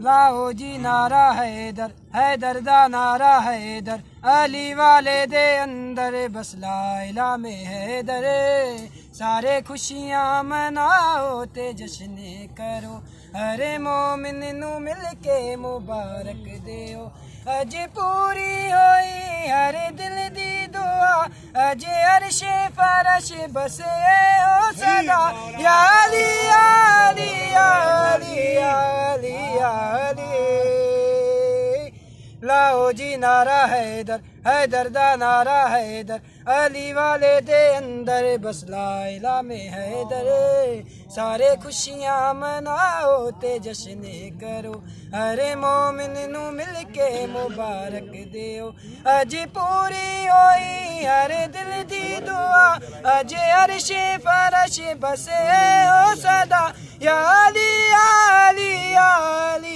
लाओ जी नारा हैदर दा नारा हैदर, अली वाले दे अंदर बस ला इला में हैदर। सारे खुशियां मनाओ ते जश्न करो, हरे मोमिन नू मिल के मुबारक दियो। अज पूरी होई हर दिल दी दुआ, अज अर्श फरश बसे हो सदा। या अली या अली या अली या अली या अली। लाओ जी नारा हैदर दा नारा हैदर, अली वाले दे अंदर बस ला इला में हैदर। सारे खुशियां मनाओ ते जश्न करो, हरे मोमिन नू मिल के मुबारक दियो। अज पूरी होई हर दिल दी दुआ, अज अर्श फरश बसे हो सदा। या अली या अली या अली।